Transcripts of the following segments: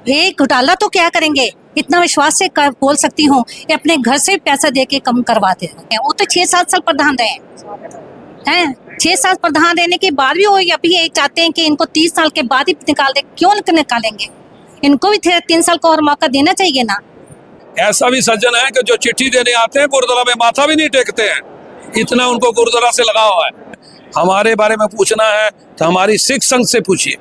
ये घोटाला तो क्या करेंगे, इतना विश्वास से बोल सकती हूँ कि अपने घर से पैसा दे के कम करवाते हैं। वो तो 6-7 साल प्रधान रहे हैं, 6 साल प्रधान रहने के बाद भी वो अभी ये चाहते हैं कि इनको 30 साल के बाद ही निकाल दे। क्यों निकालेंगे? इनको भी 3 साल का और मौका देना चाहिए ना। ऐसा भी सज्जन है कि जो चिट्ठी देने आते हैं गुरुद्वारा में माथा भी नहीं टेकते हैं, इतना उनको गुरुद्वारा से लगाव है। हमारे बारे में पूछना है तो हमारी सिख संघ से पूछिए,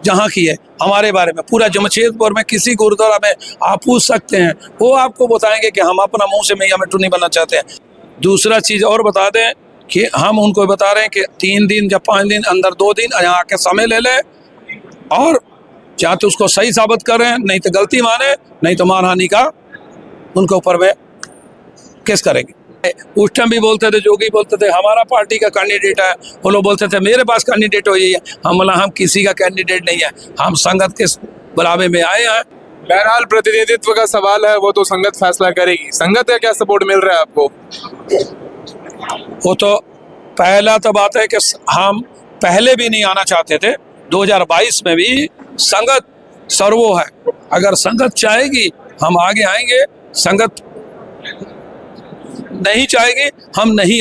जहाँ की है हमारे बारे में। पूरा जमशेदपुर में किसी गुरुद्वारा में आप पूछ सकते हैं, वो आपको बताएंगे कि हम अपना मुंह से मैया मिट्टू नहीं बनना चाहते हैं। दूसरा चीज़ और बता दें कि हम उनको बता रहे हैं कि 3 दिन या 5 दिन अंदर 2 दिन यहाँ आके समय ले लें और चाहे तो उसको सही साबित करें, नहीं तो गलती माने, नहीं तो मानहानि का उनके ऊपर में केस करेंगे। उस टाइम भी बोलते थे, जोगी बोलते थे हमारा पार्टी का कैंडिडेट है, वो लोग बोलते थे मेरे पास कैंडिडेट हो यही है। हम बोला हम किसी का कैंडिडेट नहीं है, हम संगत के बुलावे में आए हैं। बहरहाल प्रतिनिधित्व का सवाल है, वो तो संगत फैसला करेगी। संगत का क्या सपोर्ट मिल रहा है आपको? वो तो पहला तो बात है कि हम पहले भी नहीं आना चाहते थे, 2022 में भी संगत सर्वो है। अगर संगत चाहेगी हम आगे आएंगे, संगत नहीं चाहेगी हम नहीं।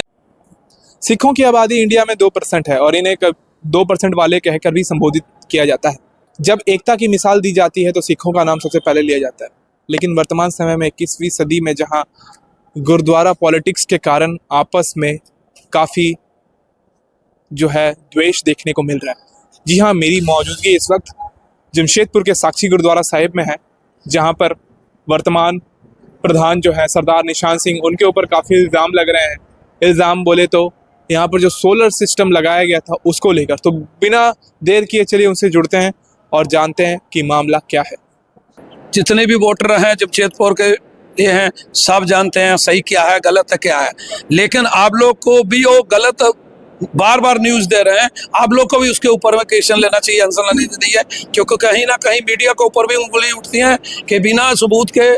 सिखों की आबादी इंडिया में 2% है और इन्हें 2% वाले कहकर भी संबोधित किया जाता है। जब एकता की मिसाल दी जाती है तो सिखों का नाम सबसे पहले लिया जाता है। लेकिन वर्तमान समय में 21वीं सदी में जहां गुरुद्वारा पॉलिटिक्स के कारण आपस में काफ़ी जो है द्वेष देखने को मिल रहा है। जी हाँ, मेरी मौजूदगी इस वक्त जमशेदपुर के साक्षी गुरुद्वारा साहिब में है, जहाँ पर वर्तमान प्रधान जो है सरदार निशान सिंह, उनके ऊपर काफ़ी इल्ज़ाम लग रहे हैं। इल्ज़ाम बोले तो यहाँ पर जो सोलर सिस्टम लगाया गया था उसको लेकर। तो बिना देर किए चलिए उनसे जुड़ते हैं और जानते हैं कि मामला क्या है। जितने भी वोटर हैं जमशेदपुर के ये हैं, सब जानते हैं सही क्या है गलत क्या है। लेकिन आप लोग को भी वो गलत बार बार न्यूज़ दे रहे हैं, आप लोग को भी उसके ऊपर में क्वेश्चन लेना चाहिए, आंसर लेना चाहिए। क्योंकि कहीं ना कहीं मीडिया के ऊपर भी उंगली उठती हैं कि बिना सबूत के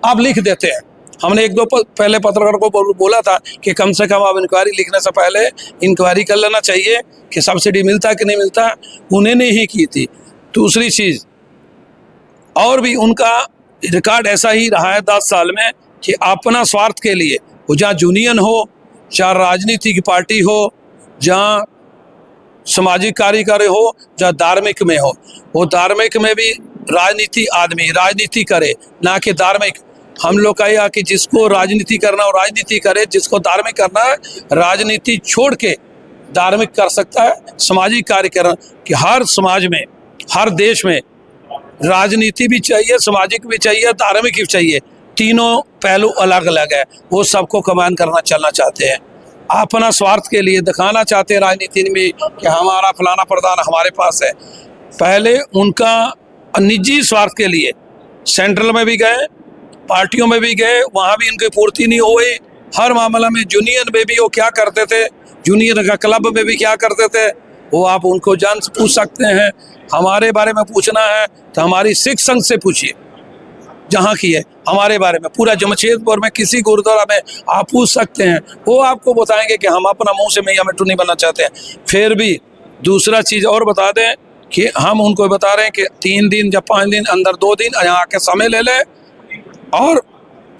आप लिख देते हैं। हमने 1-2 पहले पत्रकार को बोला था कि कम से कम आप इंक्वायरी लिखने से पहले इंक्वायरी कर लेना चाहिए कि सब्सिडी मिलता है कि नहीं मिलता। उन्होंने ही की थी। दूसरी चीज़ और भी उनका रिकॉर्ड ऐसा ही रहा है 10 साल में कि अपना स्वार्थ के लिए, वो जहाँ यूनियन हो, चाहे राजनीतिक पार्टी हो, जहाँ सामाजिक कार्यकर्ता हो, जहाँ धार्मिक में हो, वो धार्मिक में भी राजनीति आदमी राजनीति करे, ना कि धार्मिक। हम लोग का यह कि जिसको राजनीति करना हो राजनीति करे, जिसको धार्मिक करना है राजनीति छोड़ के धार्मिक कर सकता है। सामाजिक कार्य करना कि हर समाज में, हर देश में राजनीति भी चाहिए, सामाजिक भी चाहिए, धार्मिक भी चाहिए। तीनों पहलू अलग अलग है। वो सबको कमान करना चलना चाहते हैं, अपना स्वार्थ के लिए दिखाना चाहते हैं राजनीति में कि हमारा फलाना प्रधान हमारे पास है। पहले उनका निजी स्वार्थ के लिए सेंट्रल में भी गए, पार्टियों में भी गए, वहाँ भी इनकी पूर्ति नहीं हुई। हर मामला में यूनियन में भी वो क्या करते थे, यूनियन का क्लब में भी क्या करते थे, वो आप उनको जान से पूछ सकते हैं। हमारे बारे में पूछना है तो हमारी सिख संघ से पूछिए, जहाँ की है हमारे बारे में। पूरा जमशेदपुर में किसी गुरुद्वारा में आप पूछ सकते हैं, वो आपको बताएंगे कि हम अपना मुंह से मैया मिट्टू नहीं बनना चाहते हैं। फिर भी दूसरा चीज़ और बता दें कि हम उनको बता रहे हैं कि 3 दिन या 5 दिन अंदर 2 दिन यहाँ आके समय ले लें और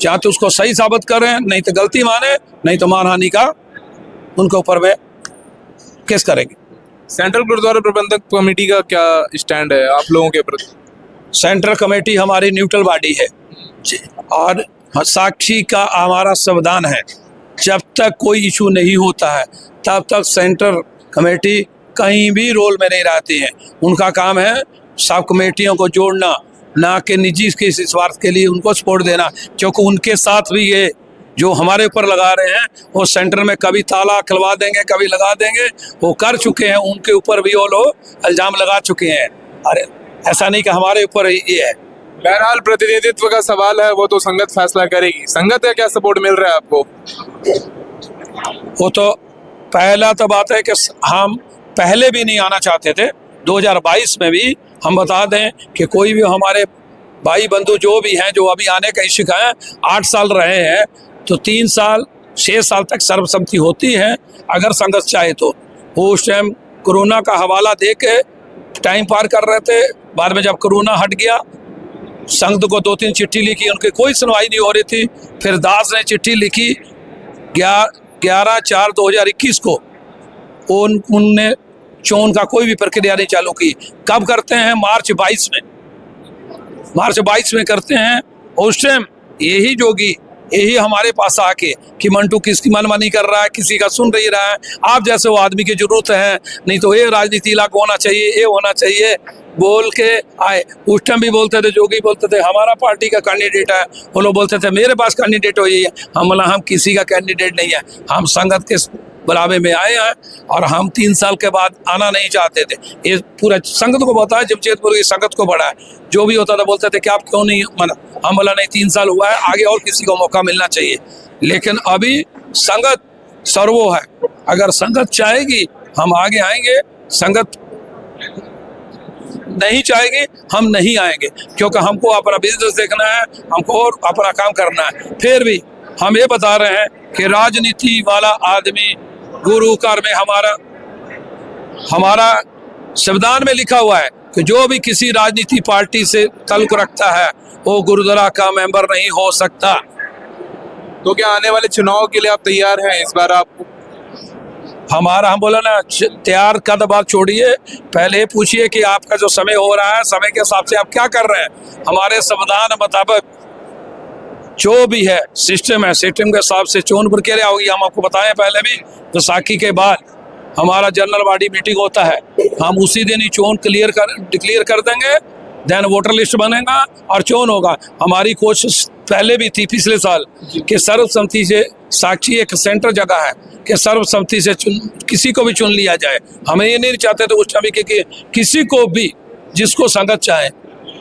चाहे तो उसको सही साबित करें, नहीं तो गलती माने, नहीं तो मानहानि का उनके ऊपर में केस करेंगे। सेंट्रल गुरुद्वारा प्रबंधक कमेटी का क्या स्टैंड है आप लोगों के प्रति? सेंट्रल कमेटी हमारी न्यूट्रल बॉडी है और साक्षी का हमारा संविधान है। जब तक कोई इशू नहीं होता है तब तक सेंट्रल कमेटी कहीं भी रोल में नहीं रहती है। उनका काम है सब कमेटियों को जोड़ना, ना कि निजी के स्वार्थ के लिए उनको सपोर्ट देना। क्योंकि उनके साथ भी ये जो हमारे ऊपर लगा रहे हैं, वो सेंटर में कभी ताला खुलवा देंगे, कभी लगा देंगे, वो कर चुके हैं। उनके ऊपर भी वो लोग इल्ज़ाम लगा चुके हैं। अरे ऐसा नहीं कि हमारे ऊपर ये है। बहरहाल प्रतिनिधित्व का सवाल है, वो तो संगत फैसला करेगी। संगत का क्या सपोर्ट मिल रहा है आपको? वो तो पहला तो बात है कि हम पहले भी नहीं आना चाहते थे, 2022 में भी। हम बता दें कि कोई भी हमारे भाई बंधु जो भी हैं, जो अभी आने का इच्छुक हैं, 8 साल रहे हैं, तो 3 साल 6 साल तक सर्वसम्मति होती है अगर संगत चाहे तो। वो उस टाइम कोरोना का हवाला दे के टाइम पार कर रहे थे। बाद में जब कोरोना हट गया, संघ को 2-3 चिट्ठी लिखी, उनकी कोई सुनवाई नहीं हो रही थी। फिर दास ने चिट्ठी लिखी 11/4/2021 को, उनने चोन का कोई भी प्रक्रिया नहीं चालू की। कब करते हैं? मार्च 22 में करते हैं। उस टाइम यही जोगी यही हमारे पास आके कि मंटू किसकी मनमानी कर रहा है, किसी का सुन नहीं रहा है, आप जैसे वो आदमी की जरूरत है, नहीं तो ये राजनीति लागू होना चाहिए, ये होना चाहिए बोल के आए। उस टाइम भी बोलते थे, जोगी बोलते थे हमारा पार्टी का कैंडिडेट है, वो लोग बोलते थे मेरे पास कैंडिडेट हो है। हम बोला हम किसी का कैंडिडेट नहीं है, हम संगत के बुलावे में आए हैं और हम 3 साल के बाद आना नहीं चाहते थे। ये पूरा संगत को बताया, जमशेदपुर की संगत को बढ़ाया, जो भी होता था बोलते थे कि आप क्यों नहीं मना। हम बोला नहीं, 3 साल हुआ है, आगे और किसी को मौका मिलना चाहिए। लेकिन अभी संगत सर्वो है, अगर संगत चाहेगी हम आगे आएंगे, संगत नहीं चाहेगी हम नहीं आएंगे, क्योंकि हमको अपना बिजनेस देखना है, हमको और अपना काम करना है। फिर भी हम ये बता रहे हैं कि राजनीति वाला आदमी गुरु घर में हमारा संविधान में लिखा हुआ है कि जो भी किसी राजनीति पार्टी से ताल्लुक रखता है वो गुरुद्वारा का मेंबर नहीं हो सकता। तो क्या आने वाले चुनाव के लिए आप तैयार हैं इस बार? आप हम बोला ना, तैयार का तो बात छोड़िए, पहले पूछिए कि आपका जो समय हो रहा है, समय के हिसाब से आप क्या कर रहे हैं। हमारे संविधान मुताबिक जो भी है सिस्टम है, सिस्टम के हिसाब से चोन प्रक्रिया होगी। हम आपको बताएं पहले भी, बैसाखी के बाद हमारा जनरल बॉडी मीटिंग होता है, हम उसी दिन ही चोन डिक्लेयर कर देंगे, देन वोटर लिस्ट बनेगा और चोन होगा। हमारी कोशिश पहले भी थी पिछले साल कि सर्वसम्मति से, साक्षी एक सेंटर जगह है कि सर्वसम्मति से किसी को भी चुन लिया जाए। हमें ये नहीं चाहते थे उस टाइम कि किसी को भी जिसको संगत चाहे,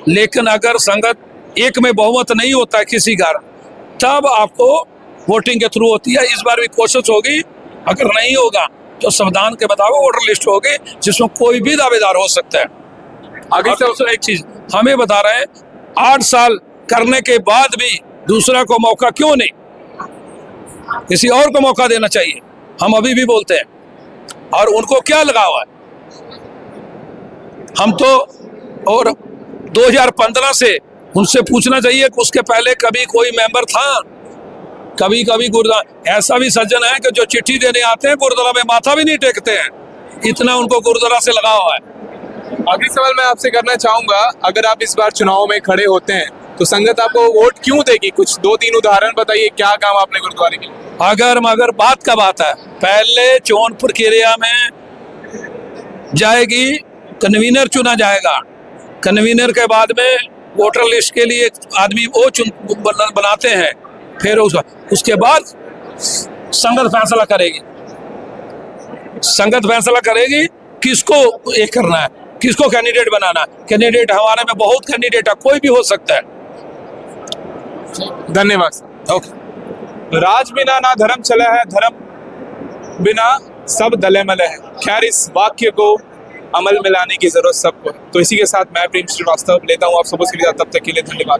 लेकिन अगर संगत एक में बहुमत नहीं होता है किसी कारण, तब आपको वोटिंग के थ्रू होती है। इस बार भी कोशिश होगी, अगर नहीं होगा तो संविधान के मुताबिक वोटर लिस्ट होगी जिसमें कोई भी दावेदार हो सकता है। आगे से एक चीज हमें बता रहे हैं, 8 साल करने के बाद भी दूसरा को मौका क्यों नहीं, किसी और को मौका देना चाहिए, हम अभी भी बोलते हैं। और उनको क्या लगा हुआ है, हम तो और 2015 से उनसे पूछना चाहिए कि उसके पहले कभी कोई मेंबर था? कभी गुरुद्वारा ऐसा भी सज्जन है कि जो चिट्ठी देने आते हैं गुरुद्वारा में माथा भी नहीं टेकते हैं, इतना उनको गुरुद्वारा से लगा हुआ है। अगली सवाल मैं आपसे करना चाहूंगा, अगर आप इस बार चुनाव में खड़े होते हैं तो संगत आपको वोट क्यों देगी? कुछ 2-3 उदाहरण बताइए, क्या काम आपने गुरुद्वारे के लिए? मगर बात का बात है, पहले चोन प्रक्रिया में जाएगी, कन्वीनर चुना जाएगा, कन्वीनर के बाद में वोटर लिस्ट के लिए आदमी वो बनाते हैं, फिर उसके बाद संगत फैसला करेगी। संगत फैसला करेगी किसको ये करना है, किसको कैंडिडेट बनाना है। कैंडिडेट हमारे में बहुत कैंडिडेट है, कोई भी हो सकता है। धन्यवाद सर। ओके। राज बिना ना धर्म चला है, धर्म बिना सब दले मले है। खैर, इस वाक्य को अमल में लाने की जरूरत सबको है। तो इसी के साथ मैं प्रेम श्रीवास्तव लेता हूँ आप सबको, तब तक के लिए धन्यवाद।